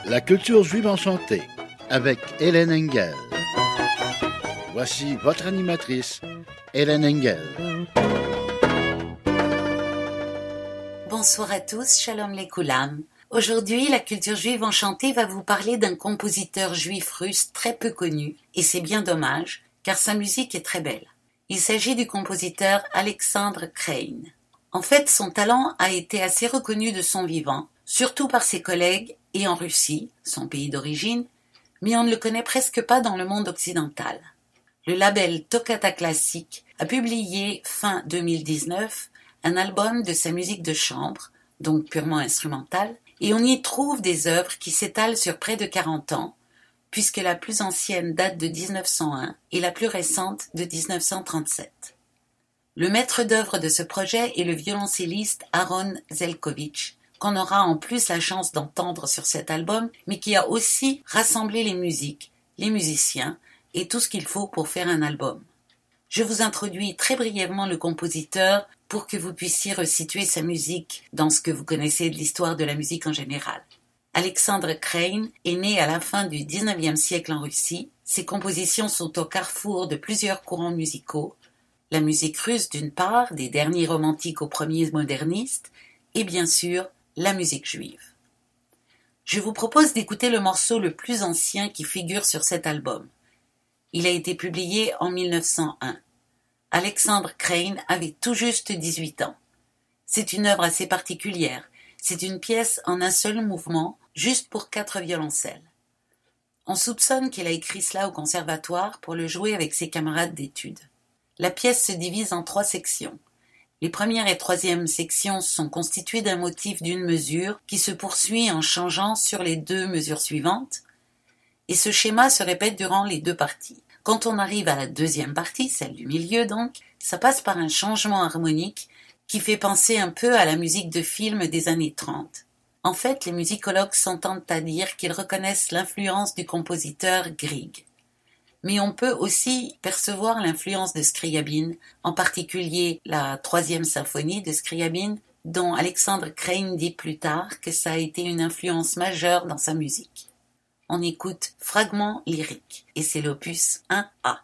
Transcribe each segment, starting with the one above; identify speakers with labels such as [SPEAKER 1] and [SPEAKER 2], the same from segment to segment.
[SPEAKER 1] La culture juive enchantée avec Hélène Engel. Voici votre animatrice, Hélène Engel.
[SPEAKER 2] Bonsoir à tous, shalom les koulam. Aujourd'hui, la culture juive enchantée va vous parler d'un compositeur juif russe très peu connu, et c'est bien dommage, car sa musique est très belle. Il s'agit du compositeur Alexandre Krein. En fait, son talent a été assez reconnu de son vivant, surtout par ses collègues et en Russie, son pays d'origine, mais on ne le connaît presque pas dans le monde occidental. Le label Toccata Classique a publié fin 2019 un album de sa musique de chambre, donc purement instrumentale, et on y trouve des œuvres qui s'étalent sur près de 40 ans, puisque la plus ancienne date de 1901 et la plus récente de 1937. Le maître d'œuvre de ce projet est le violoncelliste Aaron Zelkovitch, qu'on aura en plus la chance d'entendre sur cet album, mais qui a aussi rassemblé les musiques, les musiciens et tout ce qu'il faut pour faire un album. Je vous introduis très brièvement le compositeur pour que vous puissiez resituer sa musique dans ce que vous connaissez de l'histoire de la musique en général. Alexandre Krein est né à la fin du XIXe siècle en Russie. Ses compositions sont au carrefour de plusieurs courants musicaux. La musique russe d'une part, des derniers romantiques aux premiers modernistes, et bien sûr, la musique juive. Je vous propose d'écouter le morceau le plus ancien qui figure sur cet album. Il a été publié en 1901. Alexandre Krein avait tout juste 18 ans. C'est une œuvre assez particulière. C'est une pièce en un seul mouvement, juste pour 4 violoncelles. On soupçonne qu'il a écrit cela au conservatoire pour le jouer avec ses camarades d'études. La pièce se divise en 3 sections. Les première et troisième sections sont constituées d'un motif d'une mesure qui se poursuit en changeant sur les 2 mesures suivantes, et ce schéma se répète durant les 2 parties. Quand on arrive à la deuxième partie, celle du milieu donc, ça passe par un changement harmonique qui fait penser un peu à la musique de film des années 30. En fait, les musicologues s'entendent à dire qu'ils reconnaissent l'influence du compositeur Grieg. Mais on peut aussi percevoir l'influence de Scriabine, en particulier la 3e symphonie de Scriabine, dont Alexandre Krein dit plus tard que ça a été une influence majeure dans sa musique. On écoute Fragments lyriques, et c'est l'opus 1A.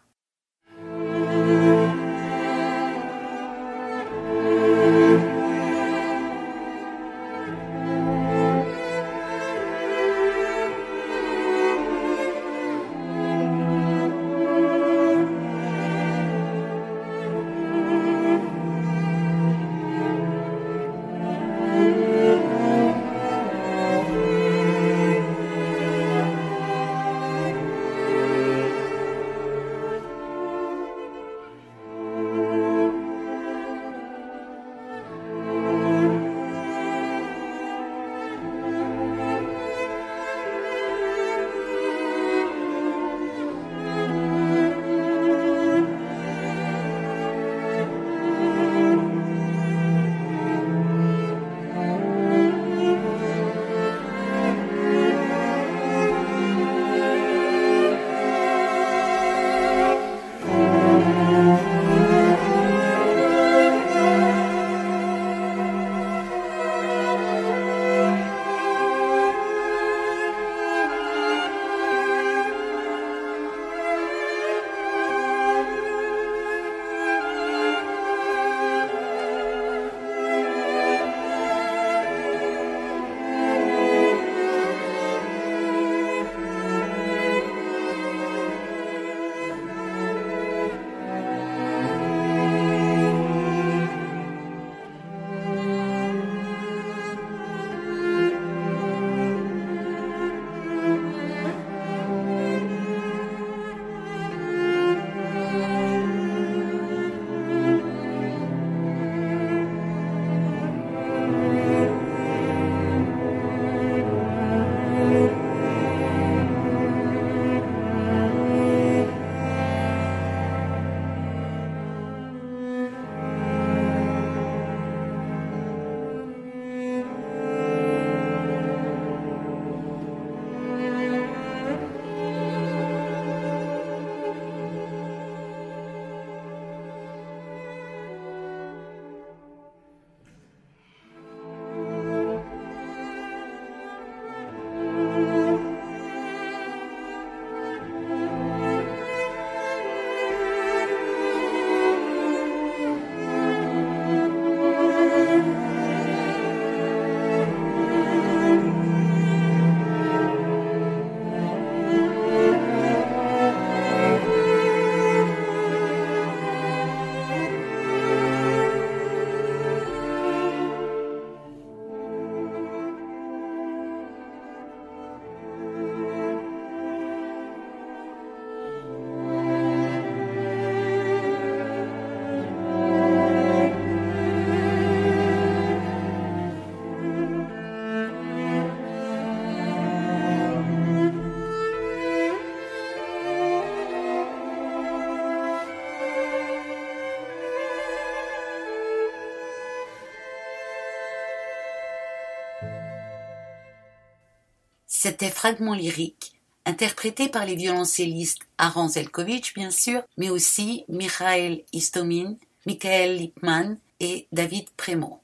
[SPEAKER 2] C'était Fragments lyriques, interprétés par les violoncellistes Aaron Zelkovitch, bien sûr, mais aussi Mikhail Istomin, Michael Lipman et David Prémont.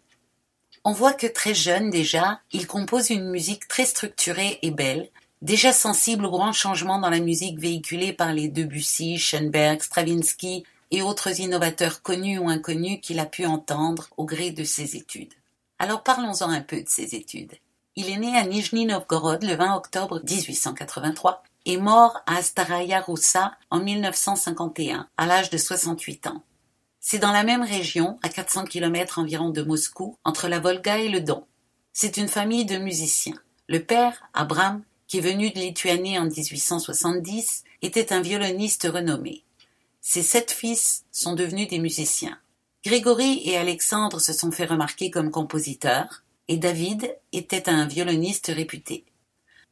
[SPEAKER 2] On voit que très jeune déjà, il compose une musique très structurée et belle, déjà sensible aux grands changements dans la musique véhiculée par les Debussy, Schoenberg, Stravinsky et autres innovateurs connus ou inconnus qu'il a pu entendre au gré de ses études. Alors parlons-en un peu de ses études. Il est né à Nijni Novgorod le 20 octobre 1883 et mort à Staraya Roussa en 1951, à l'âge de 68 ans. C'est dans la même région, à 400 km environ de Moscou, entre la Volga et le Don. C'est une famille de musiciens. Le père, Abram, qui est venu de Lituanie en 1870, était un violoniste renommé. Ses 7 fils sont devenus des musiciens. Grégory et Alexandre se sont fait remarquer comme compositeurs, et David était un violoniste réputé.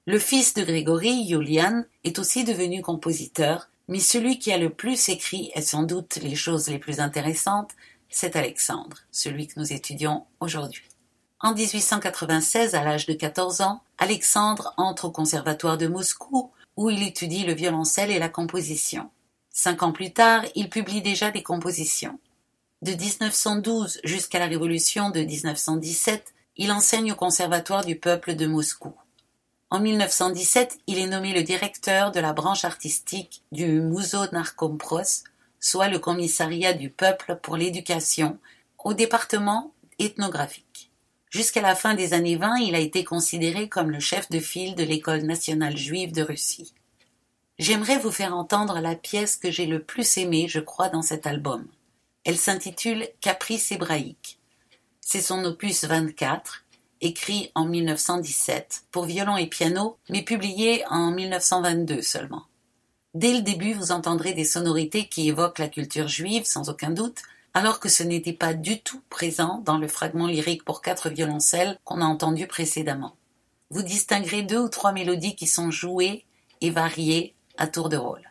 [SPEAKER 2] Le fils de Grégory, Yulian, est aussi devenu compositeur, mais celui qui a le plus écrit, et sans doute les choses les plus intéressantes, c'est Alexandre, celui que nous étudions aujourd'hui. En 1896, à l'âge de 14 ans, Alexandre entre au conservatoire de Moscou, où il étudie le violoncelle et la composition. 5 ans plus tard, il publie déjà des compositions. De 1912 jusqu'à la Révolution de 1917, il enseigne au conservatoire du peuple de Moscou. En 1917, il est nommé le directeur de la branche artistique du Muzo Narkompros, soit le commissariat du peuple pour l'éducation, au département ethnographique. Jusqu'à la fin des années 20, il a été considéré comme le chef de file de l'École nationale juive de Russie. J'aimerais vous faire entendre la pièce que j'ai le plus aimée, je crois, dans cet album. Elle s'intitule « Caprice hébraïque ». C'est son opus 24, écrit en 1917 pour violon et piano, mais publié en 1922 seulement. Dès le début, vous entendrez des sonorités qui évoquent la culture juive, sans aucun doute, alors que ce n'était pas du tout présent dans le fragment lyrique pour 4 violoncelles qu'on a entendu précédemment. Vous distinguerez 2 ou 3 mélodies qui sont jouées et variées à tour de rôle.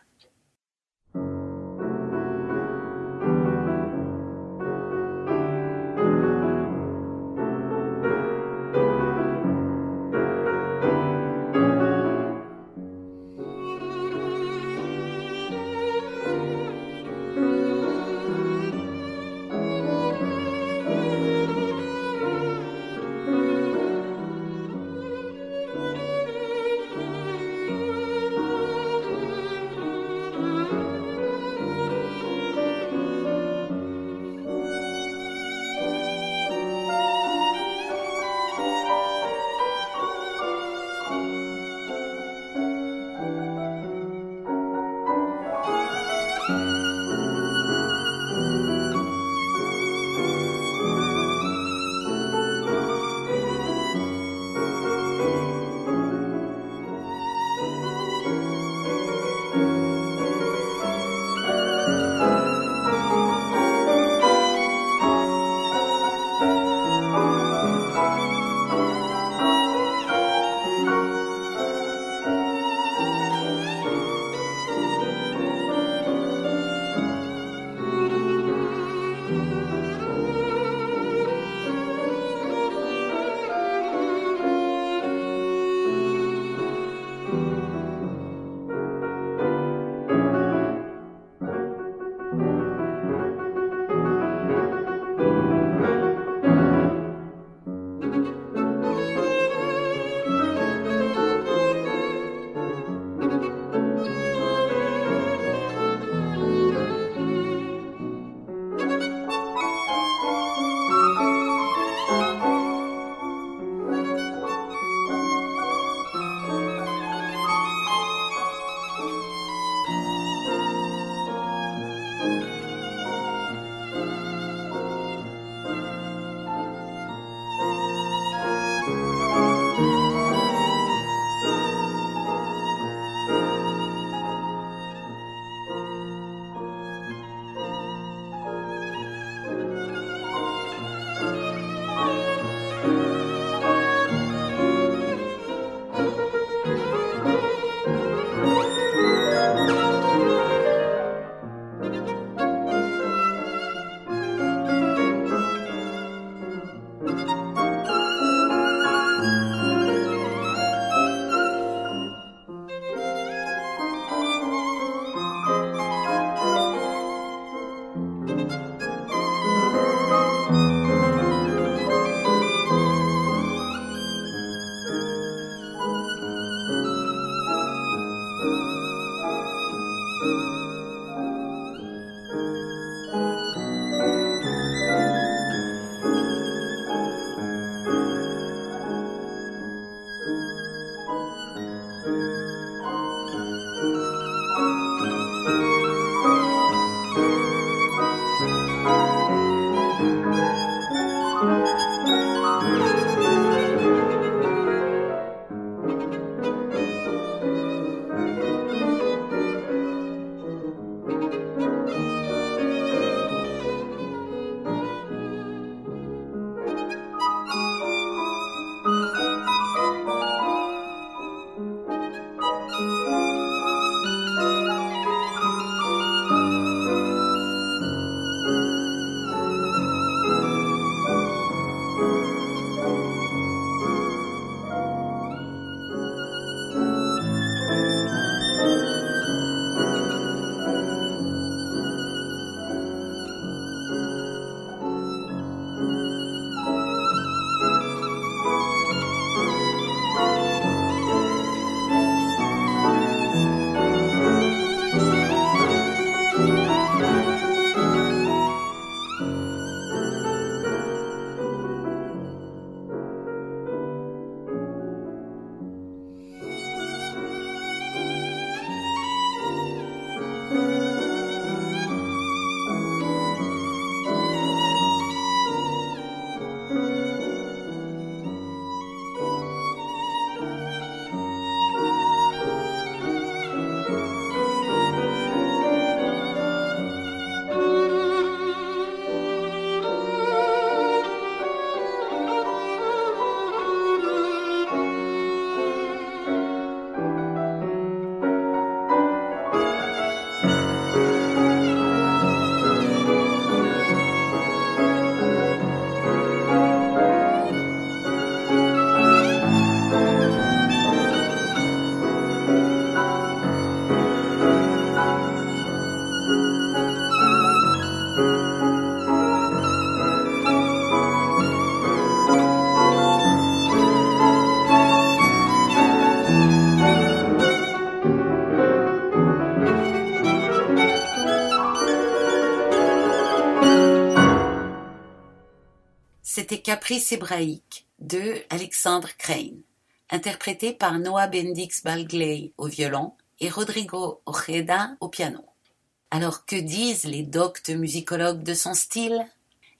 [SPEAKER 2] Caprice hébraïque de Alexandre Crane, interprété par Noah Bendix Balgley au violon et Rodrigo Ojeda au piano. Alors que disent les doctes musicologues de son style ?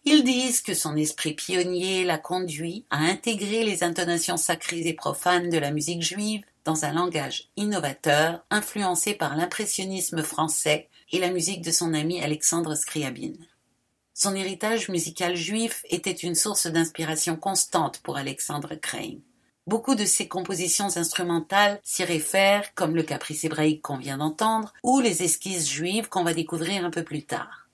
[SPEAKER 2] Ils disent que son esprit pionnier l'a conduit à intégrer les intonations sacrées et profanes de la musique juive dans un langage innovateur influencé par l'impressionnisme français et la musique de son ami Alexandre Scriabine. Son héritage musical juif était une source d'inspiration constante pour Alexandre Crane. Beaucoup de ses compositions instrumentales s'y réfèrent, comme le caprice hébraïque qu'on vient d'entendre, ou les esquisses juives qu'on va découvrir un peu plus tard.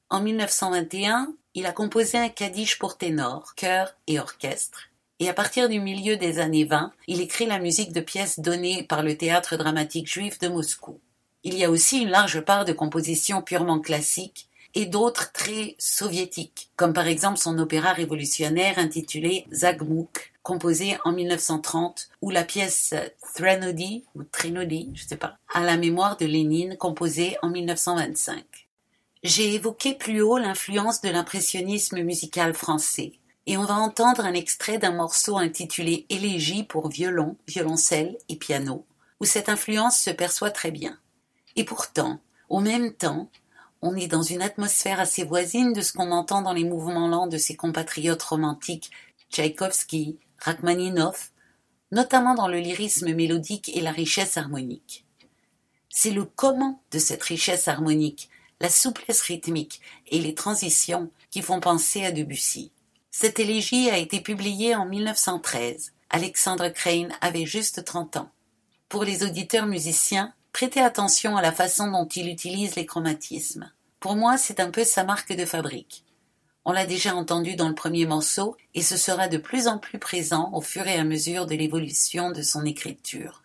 [SPEAKER 2] En 1921, il a composé un kaddish pour ténor, chœur et orchestre, et à partir du milieu des années 20, il écrit la musique de pièces données par le théâtre dramatique juif de Moscou. Il y a aussi une large part de compositions purement classiques et d'autres très soviétiques, comme par exemple son opéra révolutionnaire intitulé Zagmouk, composé en 1930, ou la pièce Threnody, à la mémoire de Lénine, composée en 1925. J'ai évoqué plus haut l'influence de l'impressionnisme musical français, et on va entendre un extrait d'un morceau intitulé Élégie pour violon, violoncelle et piano, où cette influence se perçoit très bien. Et pourtant, au même temps, on est dans une atmosphère assez voisine de ce qu'on entend dans les mouvements lents de ses compatriotes romantiques Tchaïkovski, Rachmaninov, notamment dans le lyrisme mélodique et la richesse harmonique. C'est le comment de cette richesse harmonique, la souplesse rythmique et les transitions qui font penser à Debussy. Cette élégie a été publiée en 1913. Alexandre Crane avait juste 30 ans. Pour les auditeurs musiciens, prêtez attention à la façon dont il utilise les chromatismes. Pour moi, c'est un peu sa marque de fabrique. On l'a déjà entendu dans le premier morceau et ce sera de plus en plus présent au fur et à mesure de l'évolution de son écriture.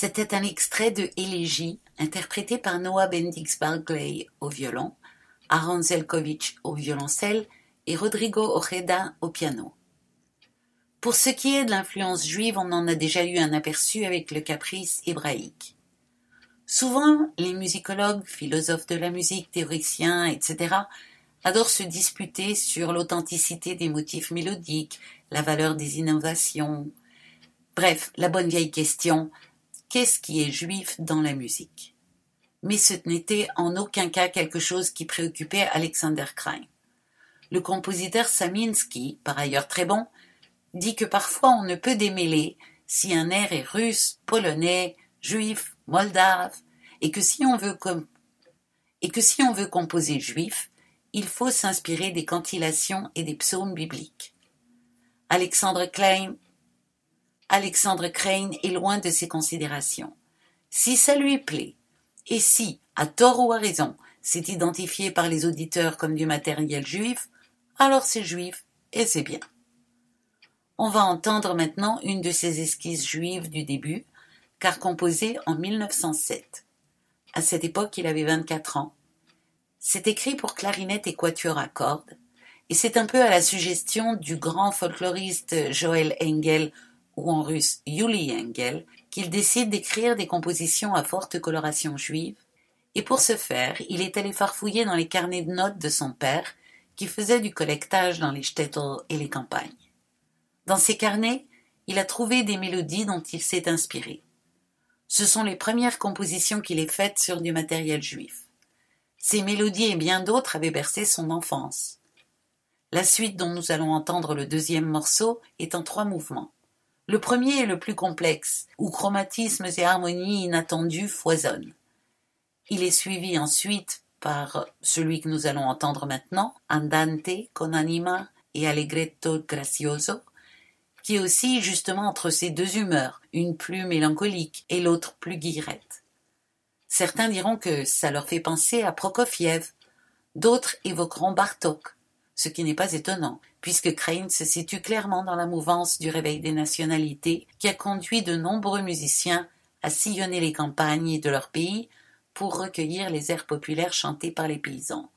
[SPEAKER 2] C'était un extrait de Élégie, interprété par Noah Bendix Barclay au violon, Aaron Zelkovich au violoncelle et Rodrigo Ojeda au piano. Pour ce qui est de l'influence juive, on en a déjà eu un aperçu avec le caprice hébraïque. Souvent, les musicologues, philosophes de la musique, théoriciens, etc., adorent se disputer sur l'authenticité des motifs mélodiques, la valeur des innovations. Bref, la bonne vieille question, qu'est-ce qui est juif dans la musique? Mais ce n'était en aucun cas quelque chose qui préoccupait Alexander Krein. Le compositeur Saminsky, par ailleurs très bon, dit que parfois on ne peut démêler si un air est russe, polonais, juif, moldave, et que si on veut composer juif, il faut s'inspirer des cantillations et des psaumes bibliques. Alexandre Krein est loin de ces considérations. Si ça lui plaît, et si, à tort ou à raison, c'est identifié par les auditeurs comme du matériel juif, alors c'est juif et c'est bien. On va entendre maintenant une de ces esquisses juives du début, car composée en 1907. À cette époque, il avait 24 ans. C'est écrit pour clarinette et quatuor à cordes, et c'est un peu à la suggestion du grand folkloriste Joël Engel, ou en russe Yuli Engel, qu'il décide d'écrire des compositions à forte coloration juive, et pour ce faire, il est allé farfouiller dans les carnets de notes de son père, qui faisait du collectage dans les shtetl et les campagnes. Dans ces carnets, il a trouvé des mélodies dont il s'est inspiré. Ce sont les premières compositions qu'il ait faites sur du matériel juif. Ces mélodies et bien d'autres avaient bercé son enfance. La suite dont nous allons entendre le deuxième morceau est en 3 mouvements. Le premier est le plus complexe, où chromatismes et harmonies inattendues foisonnent. Il est suivi ensuite par celui que nous allons entendre maintenant, Andante con anima et Allegretto grazioso, qui est aussi justement entre ces deux humeurs, une plus mélancolique et l'autre plus guillerette. Certains diront que ça leur fait penser à Prokofiev, d'autres évoqueront Bartók, ce qui n'est pas étonnant, puisque Krein se situe clairement dans la mouvance du réveil des nationalités qui a conduit de nombreux musiciens à sillonner les campagnes de leur pays pour recueillir les airs populaires chantés par les paysans.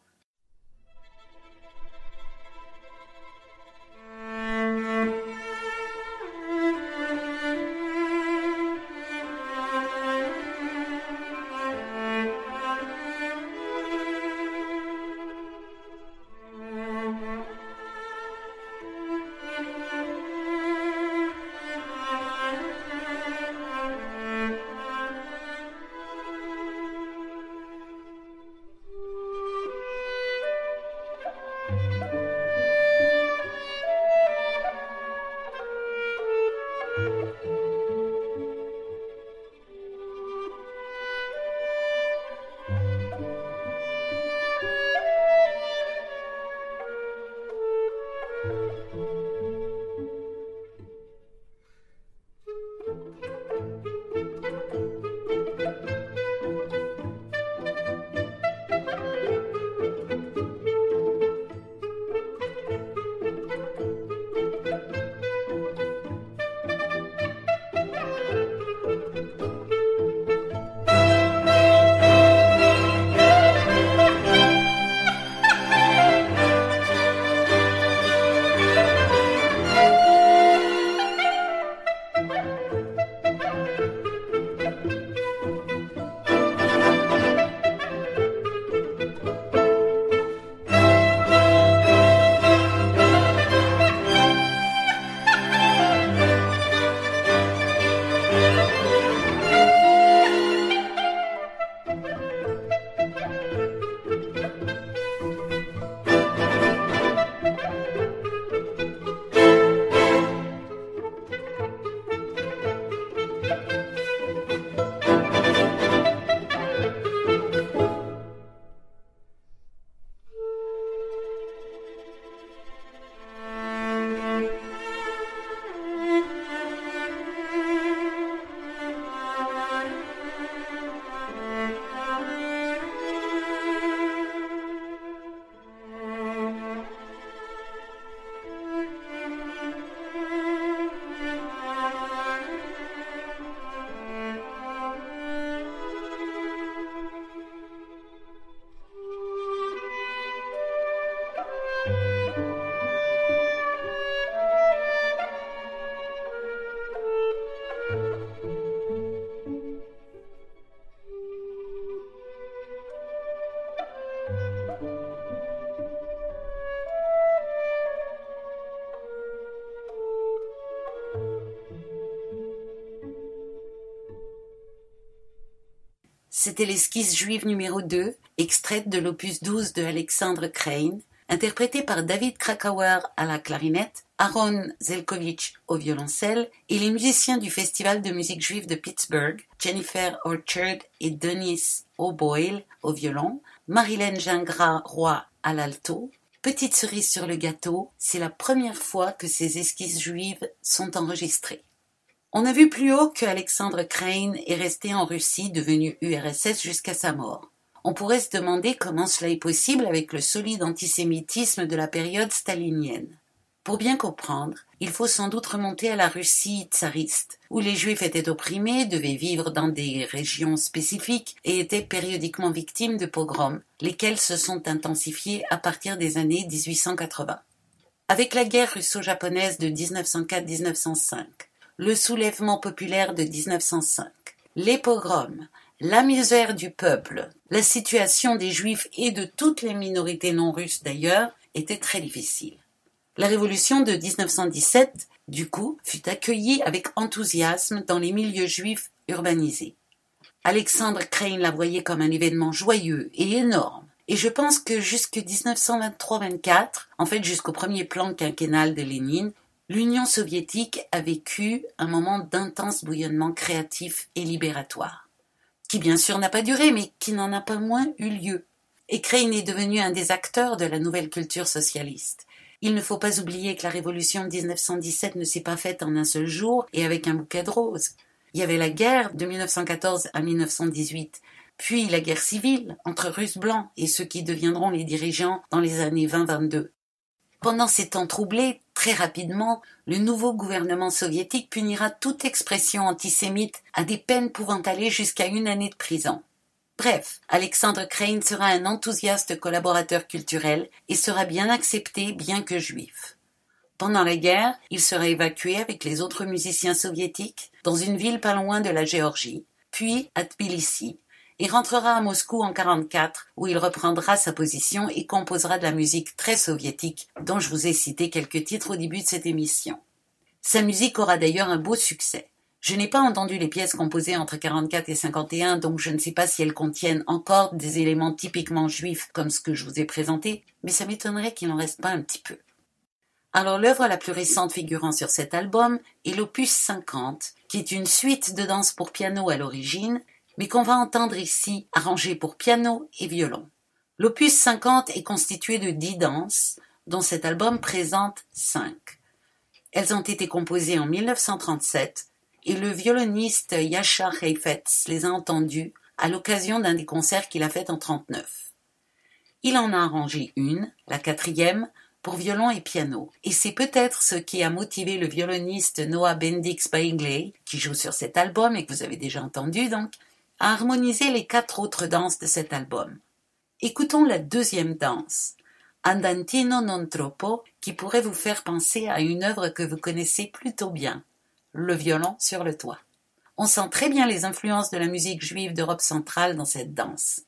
[SPEAKER 2] c'était l'esquisse juive numéro 2, extraite de l'opus 12 de Alexandre Krein, interprétée par David Krakauer à la clarinette, Aaron Zelkovich au violoncelle et les musiciens du Festival de musique juive de Pittsburgh, Jennifer Orchard et Denise O'Boyle au violon, Marilyn Gingras-Roy à l'alto. Petite cerise sur le gâteau, c'est la première fois que ces esquisses juives sont enregistrées. On a vu plus haut que Alexandre Krein est resté en Russie, devenue URSS jusqu'à sa mort. On pourrait se demander comment cela est possible avec le solide antisémitisme de la période stalinienne. Pour bien comprendre, il faut sans doute remonter à la Russie tsariste, où les Juifs étaient opprimés, devaient vivre dans des régions spécifiques et étaient périodiquement victimes de pogroms, lesquels se sont intensifiés à partir des années 1880. Avec la guerre russo-japonaise de 1904-1905, le soulèvement populaire de 1905, les pogroms, la misère du peuple, la situation des Juifs et de toutes les minorités non russes d'ailleurs était très difficile. La révolution de 1917, du coup, fut accueillie avec enthousiasme dans les milieux juifs urbanisés. Alexandre Krein la voyait comme un événement joyeux et énorme, et je pense que jusque 1923-24, en fait jusqu'au premier plan quinquennal de Lénine, l'Union soviétique a vécu un moment d'intense bouillonnement créatif et libératoire, qui bien sûr n'a pas duré, mais qui n'en a pas moins eu lieu. Et Krein est devenu un des acteurs de la nouvelle culture socialiste. Il ne faut pas oublier que la révolution de 1917 ne s'est pas faite en un seul jour et avec un bouquet de roses. Il y avait la guerre de 1914 à 1918, puis la guerre civile entre Russes blancs et ceux qui deviendront les dirigeants dans les années 20-22. Pendant ces temps troublés, très rapidement, le nouveau gouvernement soviétique punira toute expression antisémite à des peines pouvant aller jusqu'à 1 année de prison. Bref, Alexandre Krein sera un enthousiaste collaborateur culturel et sera bien accepté bien que juif. Pendant la guerre, il sera évacué avec les autres musiciens soviétiques dans une ville pas loin de la Géorgie, puis à Tbilissi, et rentrera à Moscou en 1944 où il reprendra sa position et composera de la musique très soviétique dont je vous ai cité quelques titres au début de cette émission. Sa musique aura d'ailleurs un beau succès. Je n'ai pas entendu les pièces composées entre 44 et 51, donc je ne sais pas si elles contiennent encore des éléments typiquement juifs comme ce que je vous ai présenté, mais ça m'étonnerait qu'il n'en reste pas un petit peu. Alors l'œuvre la plus récente figurant sur cet album est l'opus 50, qui est une suite de danses pour piano à l'origine, mais qu'on va entendre ici arrangée pour piano et violon. L'opus 50 est constitué de 10 danses, dont cet album présente 5. Elles ont été composées en 1937, et le violoniste Yashar Heifetz les a entendues à l'occasion d'un des concerts qu'il a fait en 1939. Il en a arrangé une, la 4e, pour violon et piano, et c'est peut-être ce qui a motivé le violoniste Noah Bendix Bailey, qui joue sur cet album et que vous avez déjà entendu donc, à harmoniser les 4 autres danses de cet album. Écoutons la 2e danse, Andantino non troppo, qui pourrait vous faire penser à une œuvre que vous connaissez plutôt bien, le violon sur le toit. On sent très bien les influences de la musique juive d'Europe centrale dans cette danse.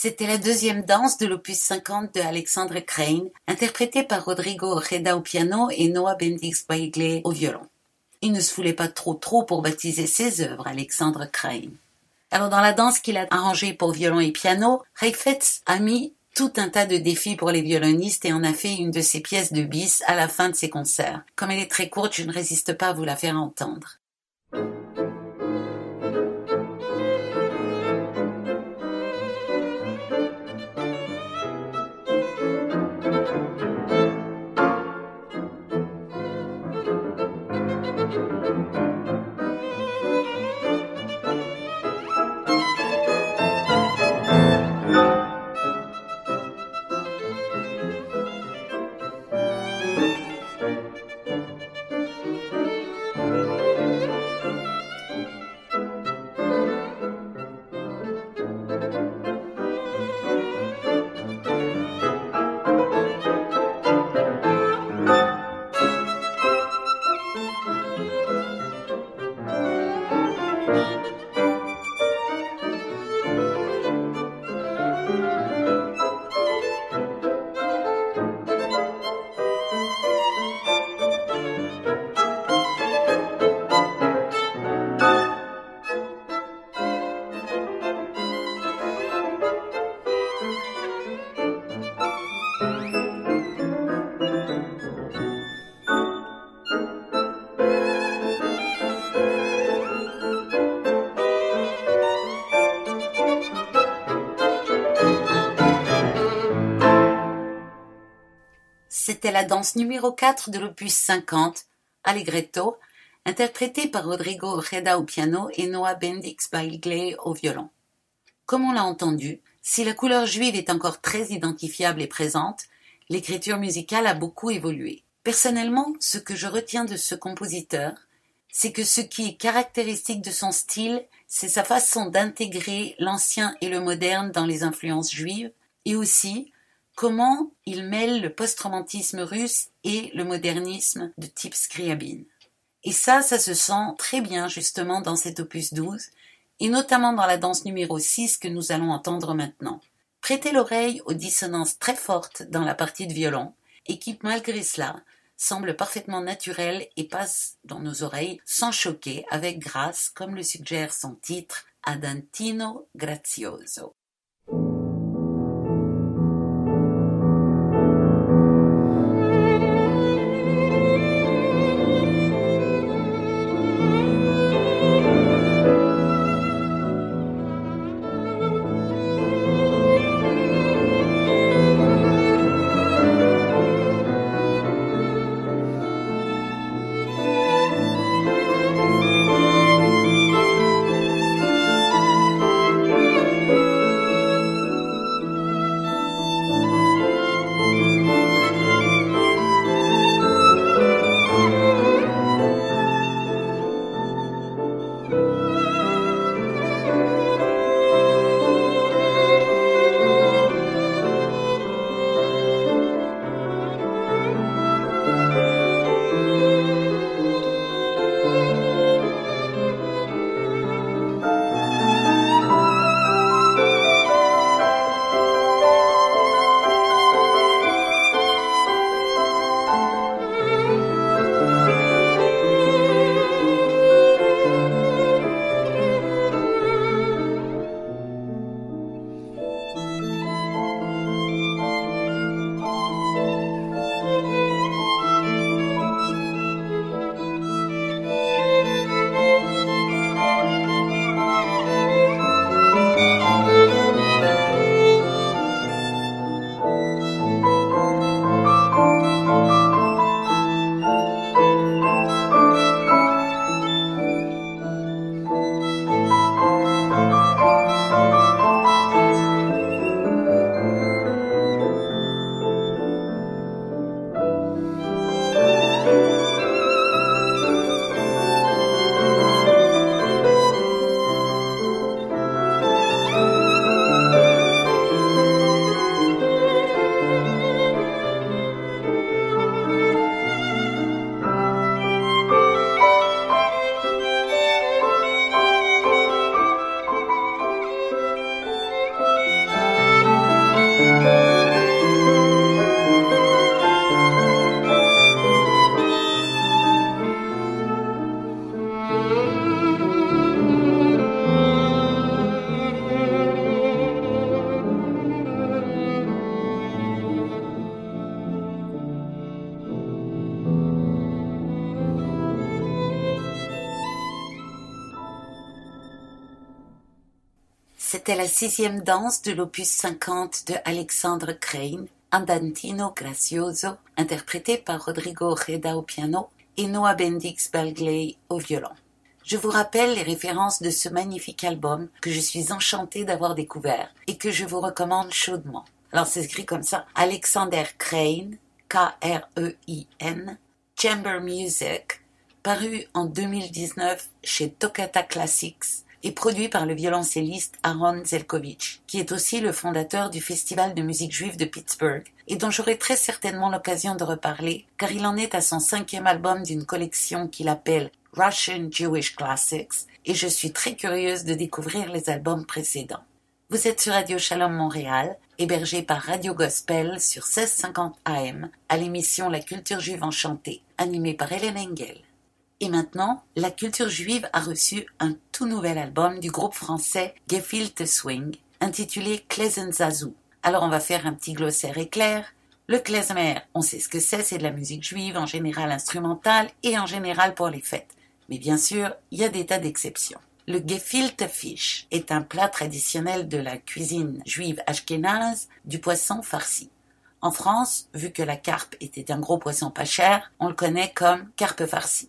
[SPEAKER 2] C'était la 2e danse de l'opus 50 de Alexandre Krein, interprétée par Rodrigo Ojeda au piano et Noah Bendix Bailey au violon. il ne se foulait pas trop pour baptiser ses œuvres, Alexandre Crane. Alors dans la danse qu'il a arrangée pour violon et piano, Heifetz a mis tout un tas de défis pour les violonistes et en a fait une de ses pièces de bis à la fin de ses concerts. Comme elle est très courte, je ne résiste pas à vous la faire entendre. C'était la danse numéro 4 de l'opus 50, Allegretto, interprétée par Rodrigo Ojeda au piano et Noah Bendix Bailey au violon. Comme on l'a entendu, si la couleur juive est encore très identifiable et présente, l'écriture musicale a beaucoup évolué. Personnellement, ce que je retiens de ce compositeur, c'est que ce qui est caractéristique de son style, c'est sa façon d'intégrer l'ancien et le moderne dans les influences juives, et aussi comment il mêle le post-romantisme russe et le modernisme de type Scriabine. Et ça se sent très bien justement dans cet opus 12, et notamment dans la danse numéro 6 que nous allons entendre maintenant. Prêtez l'oreille aux dissonances très fortes dans la partie de violon, et qui malgré cela semble parfaitement naturelle et passe dans nos oreilles sans choquer, avec grâce, comme le suggère son titre, Adantino Grazioso. C'était la 6e danse de l'opus 50 de Alexandre Krein, Andantino Gracioso, interprété par Rodrigo Ojeda au piano et Noah Bendix Balgley au violon. Je vous rappelle les références de ce magnifique album que je suis enchantée d'avoir découvert et que je vous recommande chaudement. Alors c'est écrit comme ça, Alexander Krein, K-R-E-I-N, Chamber Music, paru en 2019 chez Toccata Classics, et produit par le violoncelliste Aaron Zelkovich, qui est aussi le fondateur du Festival de musique juive de Pittsburgh, et dont j'aurai très certainement l'occasion de reparler, car il en est à son 5e album d'une collection qu'il appelle Russian Jewish Classics, et je suis très curieuse de découvrir les albums précédents. Vous êtes sur Radio Shalom Montréal, hébergé par Radio Gospel sur 1650 AM, à l'émission La Culture Juive Enchantée, animée par Hélène Engel. Et maintenant, la culture juive a reçu un tout nouvel album du groupe français Gefilte Swing, intitulé Klezmer Zazu. Alors on va faire un petit glossaire éclair. Le klezmer, on sait ce que c'est de la musique juive, en général instrumentale et en général pour les fêtes. Mais bien sûr, il y a des tas d'exceptions. Le Gefilte Fish est un plat traditionnel de la cuisine juive ashkénaze du poisson farci. En France, vu que la carpe était un gros poisson pas cher, on le connaît comme carpe farcie.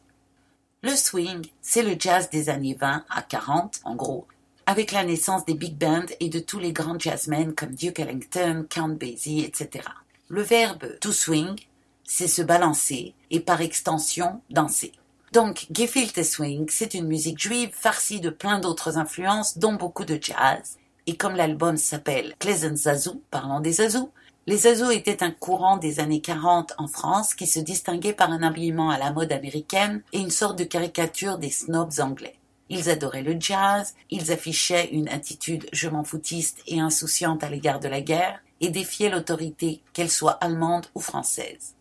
[SPEAKER 2] Le swing, c'est le jazz des années 20 à 40, en gros, avec la naissance des big bands et de tous les grands jazzmen comme Duke Ellington, Count Basie, etc. Le verbe to swing, c'est se balancer et par extension danser. Donc, Gefilte Swing, c'est une musique juive farcie de plein d'autres influences, dont beaucoup de jazz. Et comme l'album s'appelle Klezmer Zazu, parlons des zazous, les zazous étaient un courant des années 40 en France qui se distinguait par un habillement à la mode américaine et une sorte de caricature des snobs anglais. Ils adoraient le jazz, ils affichaient une attitude je m'en foutiste et insouciante à l'égard de la guerre et défiaient l'autorité, qu'elle soit allemande ou française.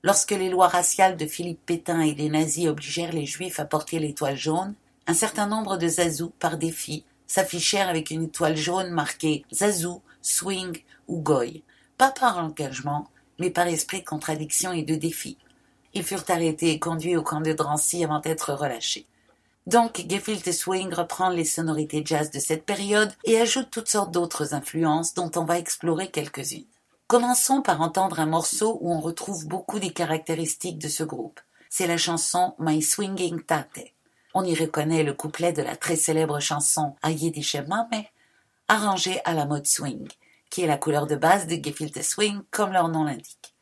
[SPEAKER 2] Lorsque les lois raciales de Philippe Pétain et les nazis obligèrent les juifs à porter l'étoile jaune, un certain nombre de zazous, par défi, s'affichèrent avec une étoile jaune marquée zazou, swing ou goy. Pas par engagement, mais par esprit de contradiction et de défi. Ils furent arrêtés et conduits au camp de Drancy avant d'être relâchés. Donc, Gefilte Swing reprend les sonorités jazz de cette période et ajoute toutes sortes d'autres influences dont on va explorer quelques-unes. Commençons par entendre un morceau où on retrouve beaucoup des caractéristiques de ce groupe. C'est la chanson My Swinging Tate. On y reconnaît le couplet de la très célèbre chanson Ayedische Mame, arrangée à la mode swing, qui est la couleur de base de Gefilte Swing, comme leur nom l'indique.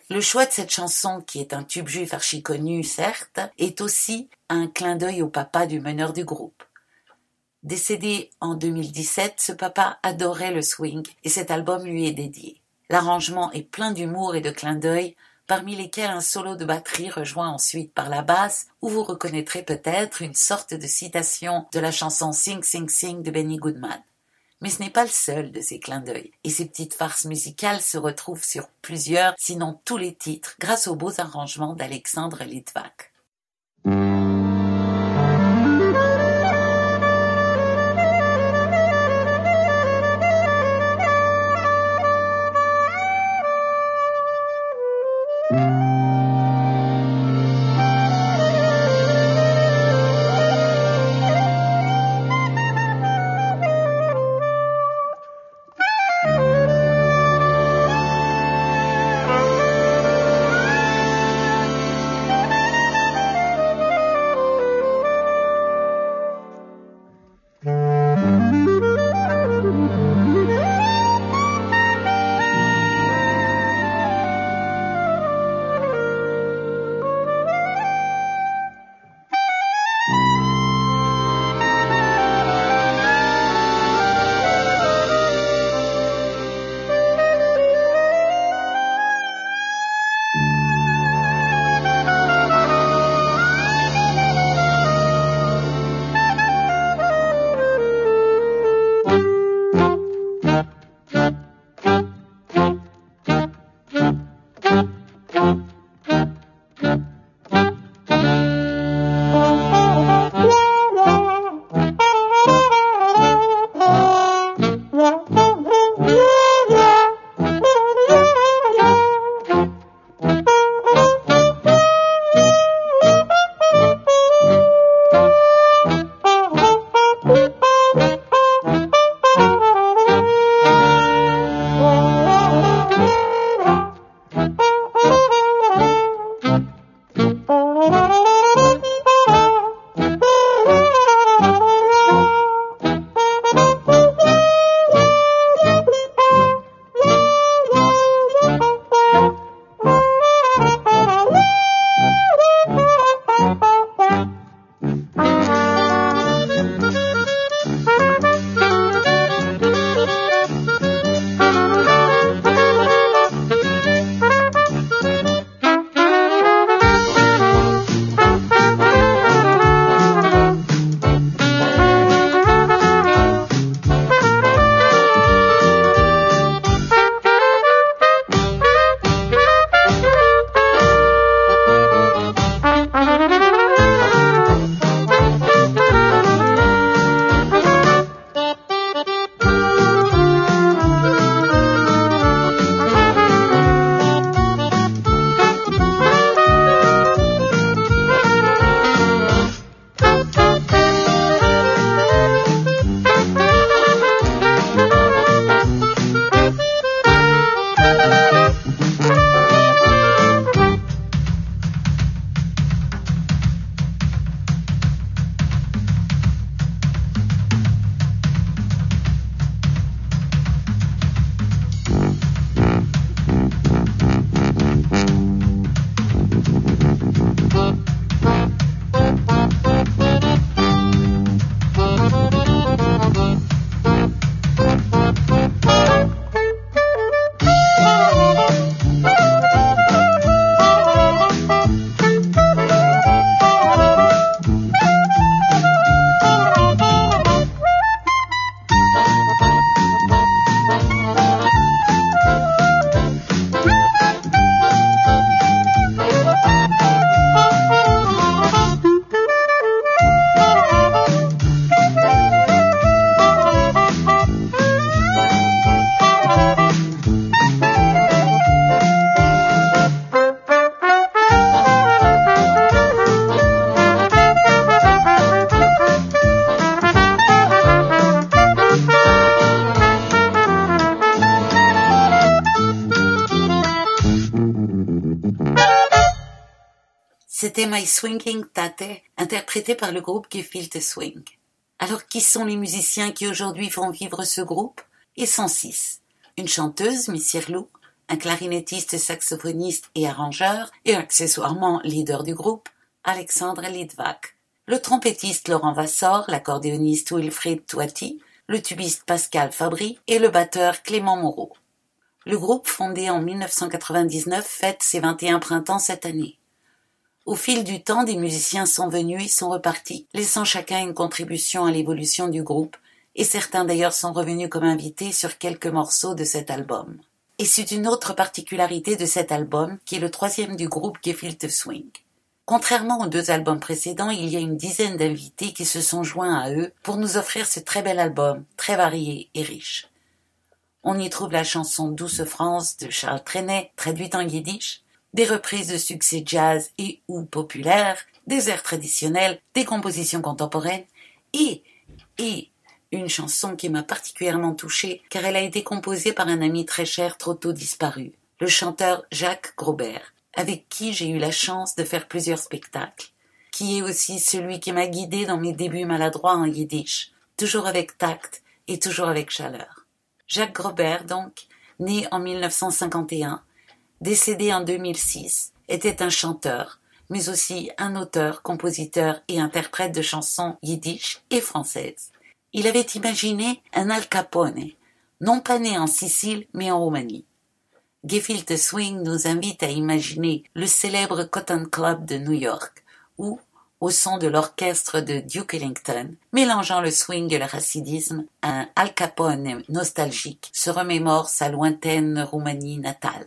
[SPEAKER 2] Le choix de cette chanson, qui est un tube juif archi-connu, certes, est aussi un clin d'œil au papa du meneur du groupe. Décédé en 2017, ce papa adorait le swing et cet album lui est dédié. L'arrangement est plein d'humour et de clins d'œil, parmi lesquels un solo de batterie rejoint ensuite par la basse, où vous reconnaîtrez peut-être une sorte de citation de la chanson Sing Sing Sing de Benny Goodman. Mais ce n'est pas le seul de ces clins d'œil, et ces petites farces musicales se retrouvent sur plusieurs, sinon tous les titres, grâce aux beaux arrangements d'Alexandre Litvak. C'était My Swinging Tate, interprété par le groupe Gefilte Swing. Alors qui sont les musiciens qui aujourd'hui font vivre ce groupe? Ils sont 6. Une chanteuse, Miss Sirlou, un clarinettiste, saxophoniste et arrangeur, et accessoirement leader du groupe, Alexandre Litvak. Le trompettiste Laurent Vassor, l'accordéoniste Wilfried Touati, le tubiste Pascal Fabry et le batteur Clément Moreau. Le groupe, fondé en 1999, fête ses 21 printemps cette année. Au fil du temps, des musiciens sont venus et sont repartis, laissant chacun une contribution à l'évolution du groupe, et certains d'ailleurs sont revenus comme invités sur quelques morceaux de cet album. Et c'est une autre particularité de cet album, qui est le 3e du groupe Gefilte Swing. Contrairement aux 2 albums précédents, il y a une dizaine d'invités qui se sont joints à eux pour nous offrir ce très bel album, très varié et riche. On y trouve la chanson Douce France de Charles Trenet, traduite en yiddish, des reprises de succès jazz et ou populaires, des airs traditionnels, des compositions contemporaines et une chanson qui m'a particulièrement touchée car elle a été composée par un ami très cher trop tôt disparu, le chanteur Jacques Grobert, avec qui j'ai eu la chance de faire plusieurs spectacles, qui est aussi celui qui m'a guidé dans mes débuts maladroits en yiddish, toujours avec tact et toujours avec chaleur. Jacques Grobert, donc, né en 1951, décédé en 2006, était un chanteur, mais aussi un auteur, compositeur et interprète de chansons yiddish et françaises. Il avait imaginé un Al Capone, non pas né en Sicile, mais en Roumanie. Gefilte Swing nous invite à imaginer le célèbre Cotton Club de New York, où, au son de l'orchestre de Duke Ellington, mélangeant le swing et le racidisme, un Al Capone nostalgique se remémore sa lointaine Roumanie natale.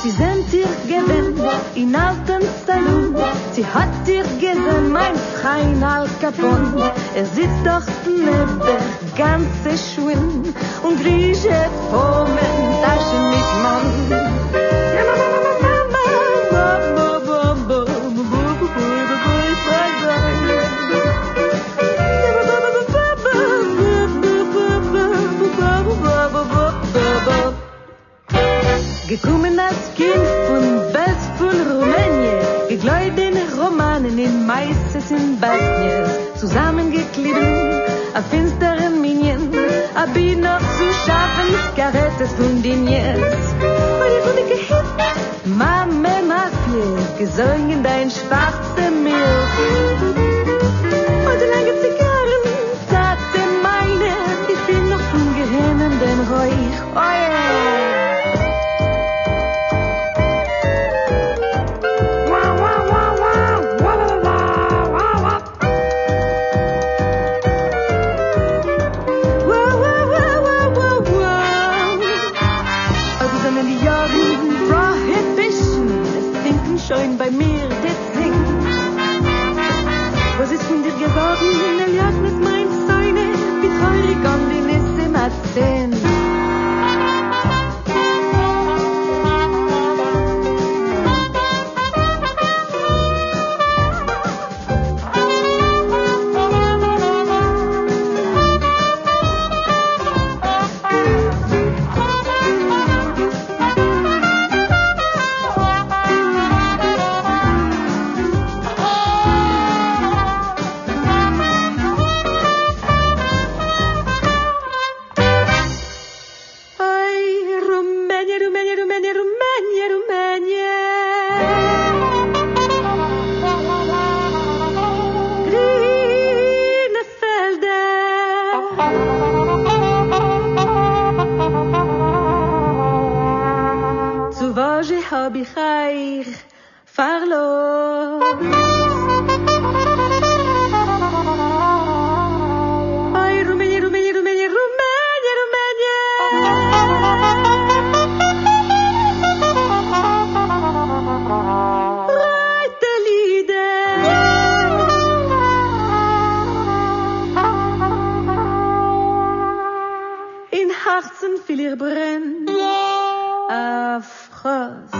[SPEAKER 3] Sie sind dir gewinn in alten Saloon. Sie hat dir gesehen, mein Freund Al Capone. Sitzt doch neben der ganze Schwinn und riecht vor mit Taschen mit Mann. Gekommen als Kind von West von Rumänien, gegläut in Romanen, in Meisters, in Bosnien, zusammengeklebt, a finsteren Minion, a bin noch zu schaffen, Karettes von Dignes. Und ich wurde gehit, Mame Mafia, gesungen dein schwarze Milch. Und lange Zigarren, zarte meine, ich bin noch vom gerinnenden Räuch, oh yeah. Schön bei mir, das singt. Was ist von dir geworden? Elias mit mein Steine, wie treurig an die Nisse Matzen. hab ich euch verloren. Ay, Rumänien, Rumänien, Rumänien, Rumänien, Rumänien. Reite Lieder. In Herzen viel ihr brennt. A Frost.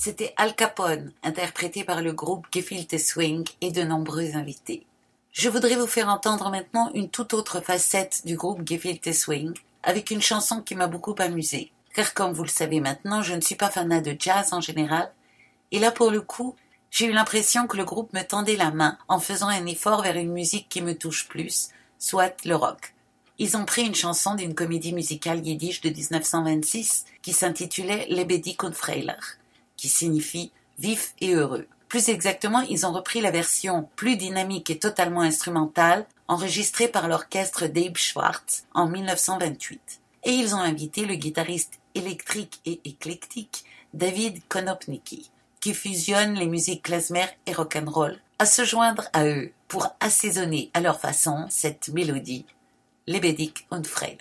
[SPEAKER 2] C'était Al Capone, interprété par le groupe Gefilte Swing et de nombreux invités. Je voudrais vous faire entendre maintenant une toute autre facette du groupe Gefilte Swing, avec une chanson qui m'a beaucoup amusée. Car comme vous le savez maintenant, je ne suis pas fanat de jazz en général, et là pour le coup, j'ai eu l'impression que le groupe me tendait la main en faisant un effort vers une musique qui me touche plus, soit le rock. Ils ont pris une chanson d'une comédie musicale yiddish de 1926 qui s'intitulait Lebendig und Freilich, qui signifie vif et heureux. Plus exactement, ils ont repris la version plus dynamique et totalement instrumentale enregistrée par l'orchestre d'Abe Schwartz en 1928. Et ils ont invité le guitariste électrique et éclectique David Konopnicki, qui fusionne les musiques klezmer et rock'n'roll, à se joindre à eux pour assaisonner à leur façon cette mélodie, Lebendig und Freilich.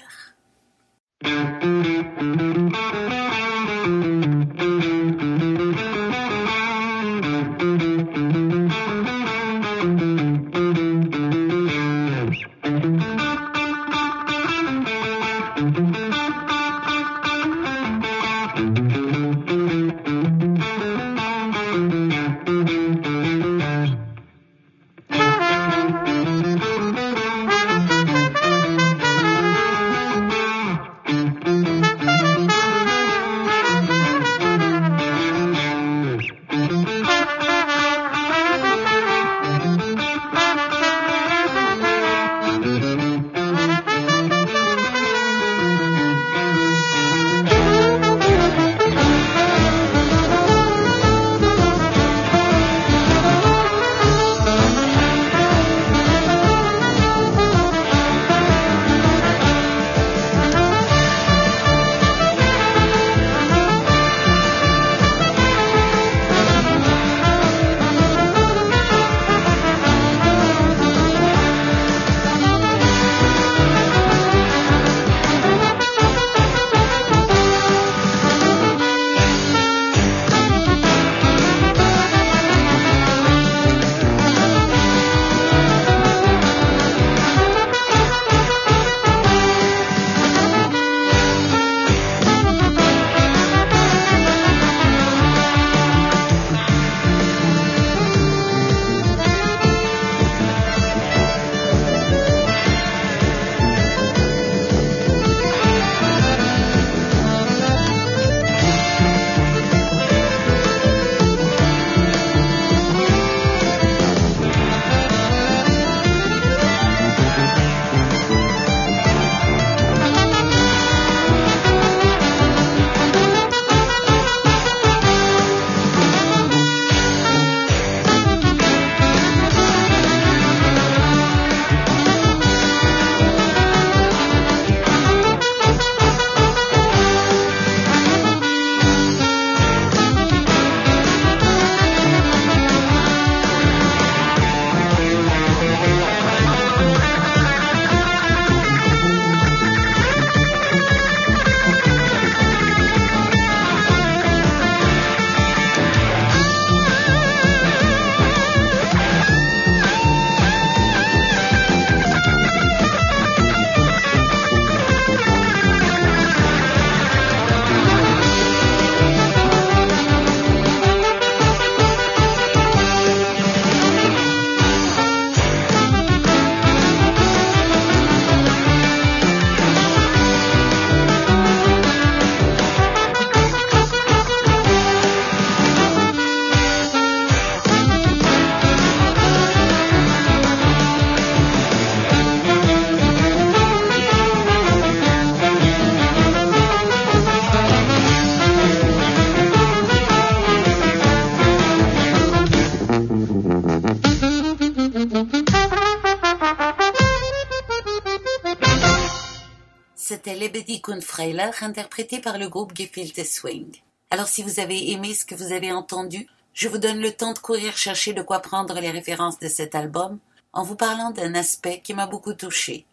[SPEAKER 2] C'était Lebendig und Freilich, interprété par le groupe Gefilte Swing. Alors si vous avez aimé ce que vous avez entendu, je vous donne le temps de courir chercher de quoi prendre les références de cet album en vous parlant d'un aspect qui m'a beaucoup touché.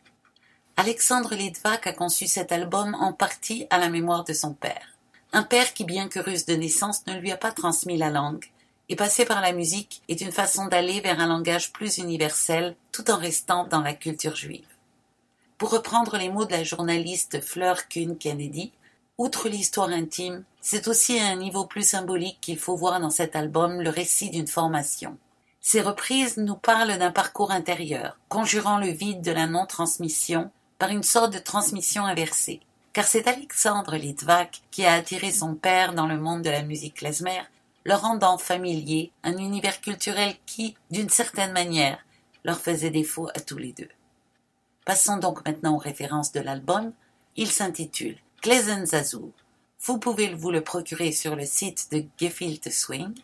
[SPEAKER 2] Alexandre Litvak a conçu cet album en partie à la mémoire de son père. Un père qui, bien que russe de naissance, ne lui a pas transmis la langue, et passer par la musique est une façon d'aller vers un langage plus universel tout en restant dans la culture juive. Pour reprendre les mots de la journaliste Fleur Kuhn Kennedy, Outre l'histoire intime, c'est aussi à un niveau plus symbolique qu'il faut voir dans cet album le récit d'une formation. Ces reprises nous parlent d'un parcours intérieur, conjurant le vide de la non-transmission par une sorte de transmission inversée. Car c'est Alexandre Litvak qui a attiré son père dans le monde de la musique klezmer, leur rendant familier un univers culturel qui, d'une certaine manière, leur faisait défaut à tous les deux. Passons donc maintenant aux références de l'album. Il s'intitule Klezenzazur. Vous pouvez vous le procurer sur le site de Gefilte Swing,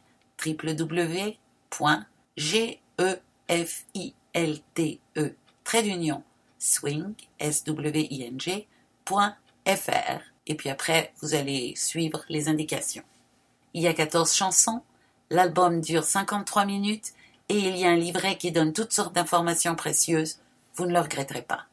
[SPEAKER 2] www.gefilte-swing, swing.fr, et puis après vous allez suivre les indications. Il y a 14 chansons, l'album dure 53 minutes et il y a un livret qui donne toutes sortes d'informations précieuses, vous ne le regretterez pas.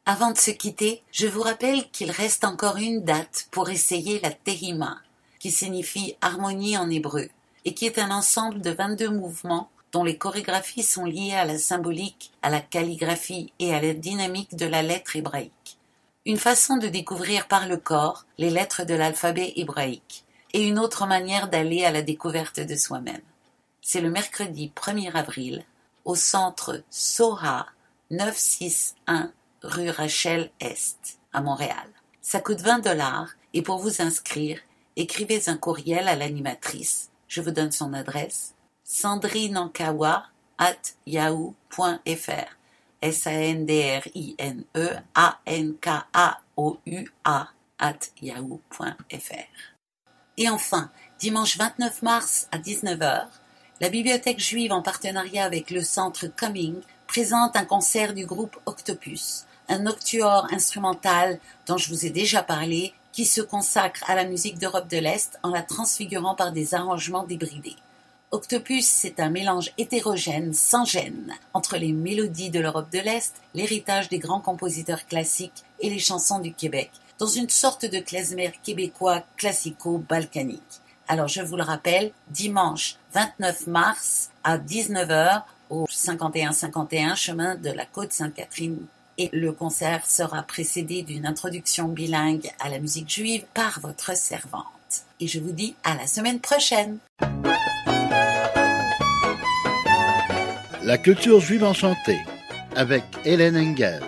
[SPEAKER 2] Avant de se quitter, je vous rappelle qu'il reste encore une date pour essayer la Tehima, qui signifie harmonie en hébreu, et qui est un ensemble de 22 mouvements dont les chorégraphies sont liées à la symbolique, à la calligraphie et à la dynamique de la lettre hébraïque. Une façon de découvrir par le corps les lettres de l'alphabet hébraïque, et une autre manière d'aller à la découverte de soi-même. C'est le mercredi 1er avril, au centre Soha 961 rue Rachel Est, à Montréal. Ça coûte $20 et pour vous inscrire, écrivez un courriel à l'animatrice. Je vous donne son adresse, sandrinenkawa@yahoo.fr, sandrineankaoua@yahoo.fr. Et enfin, dimanche 29 mars à 19h, la Bibliothèque juive en partenariat avec le Centre Coming présente un concert du groupe Octopus, un octuor instrumental dont je vous ai déjà parlé, qui se consacre à la musique d'Europe de l'Est en la transfigurant par des arrangements débridés. Octopus, c'est un mélange hétérogène, sans gêne, entre les mélodies de l'Europe de l'Est, l'héritage des grands compositeurs classiques et les chansons du Québec, dans une sorte de klezmer québécois classico-balkanique. Alors je vous le rappelle, dimanche 29 mars à 19h au 5151 chemin de la Côte-Sainte-Catherine. Et le concert sera précédé d'une introduction bilingue à la musique juive par votre servante. Et je vous dis à la semaine prochaine.
[SPEAKER 1] La culture juive enchantée avec Hélène Engel.